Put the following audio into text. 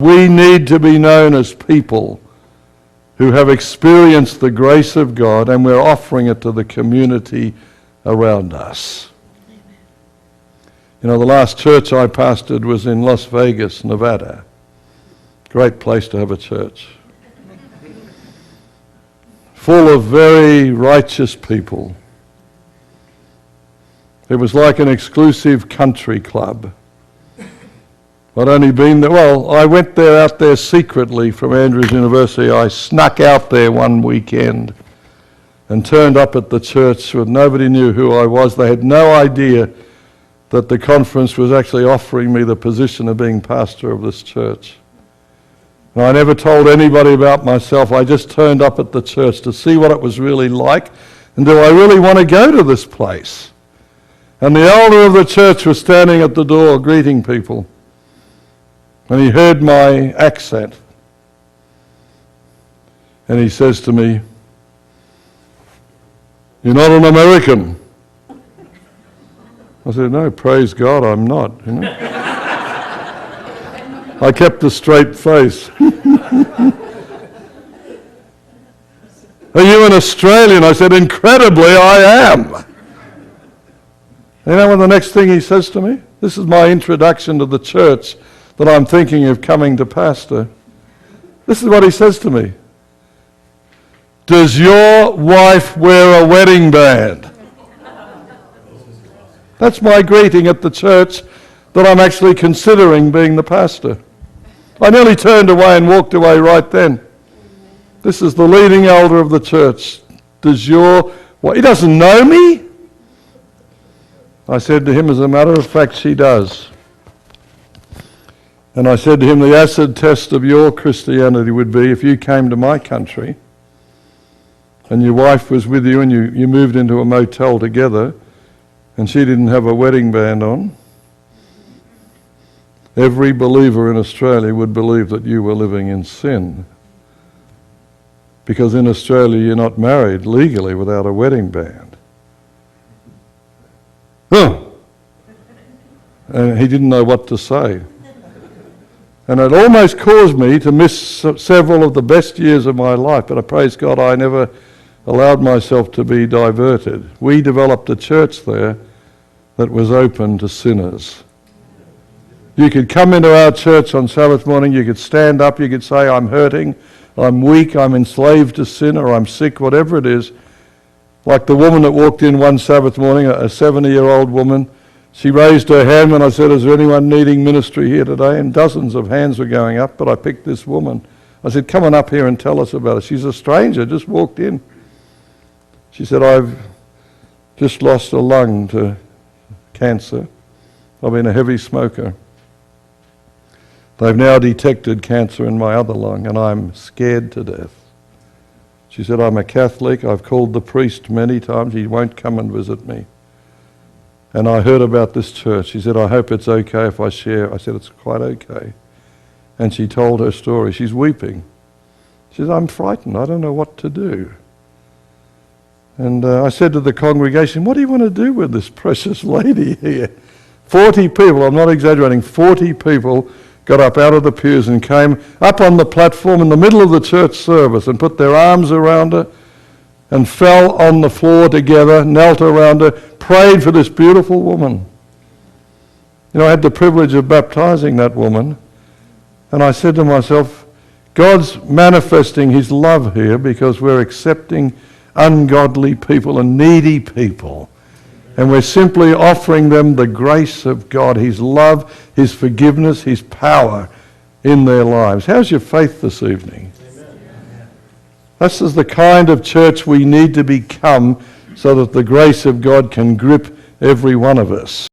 We need to be known as people who have experienced the grace of God, and we're offering it to the community around us. You know, the last church I pastored was in Las Vegas, Nevada. Great place to have a church. Full of very righteous people. It was like an exclusive country club. I'd only been there, I went there out there secretly from Andrews University. I snuck out there one weekend and turned up at the church when nobody knew who I was. They had no idea that the conference was actually offering me the position of being pastor of this church. And I never told anybody about myself. I just turned up at the church to see what it was really like, and do I really want to go to this place? And the elder of the church was standing at the door greeting people. And he heard my accent. And he says to me, "You're not an American." I said, "No, praise God, I'm not." You know? I kept a straight face. "Are you an Australian?" I said, "Incredibly, I am." You know what the next thing he says to me? This is my introduction to the church that I'm thinking of coming to pastor. This is what he says to me. "Does your wife wear a wedding band?" That's my greeting at the church that I'm actually considering being the pastor. I nearly turned away and walked away right then. This is the leading elder of the church. He doesn't know me? I said to him, as a matter of fact, she does. And I said to him, the acid test of your Christianity would be if you came to my country and your wife was with you and you moved into a motel together and she didn't have a wedding band on, every believer in Australia would believe that you were living in sin. Because in Australia you're not married legally without a wedding band. And he didn't know what to say. And it almost caused me to miss several of the best years of my life, but I praise God I never allowed myself to be diverted. We developed a church there that was open to sinners. You could come into our church on Sabbath morning, you could stand up, you could say, "I'm hurting, I'm weak, I'm enslaved to sin, or I'm sick," whatever it is. Like the woman that walked in one Sabbath morning, a 70-year-old woman, she raised her hand when I said, "Is there anyone needing ministry here today?" And dozens of hands were going up, but I picked this woman. I said, "Come on up here and tell us about it." She's a stranger, just walked in. She said, "I've just lost a lung to cancer. I've been a heavy smoker. They've now detected cancer in my other lung and I'm scared to death." She said, "I'm a Catholic. I've called the priest many times. He won't come and visit me. And I heard about this church." She said, "I hope it's okay if I share." I said, "It's quite okay." And she told her story. She's weeping. She said, "I'm frightened. I don't know what to do." And I said to the congregation, "What do you want to do with this precious lady here?" 40 people, I'm not exaggerating, 40 people got up out of the pews and came up on the platform in the middle of the church service and put their arms around her and fell on the floor together, knelt around her, prayed for this beautiful woman. You know, I had the privilege of baptizing that woman, and I said to myself, God's manifesting his love here because we're accepting ungodly people and needy people, and we're simply offering them the grace of God, his love, his forgiveness, his power in their lives. How's your faith this evening? This is the kind of church we need to become so that the grace of God can grip every one of us.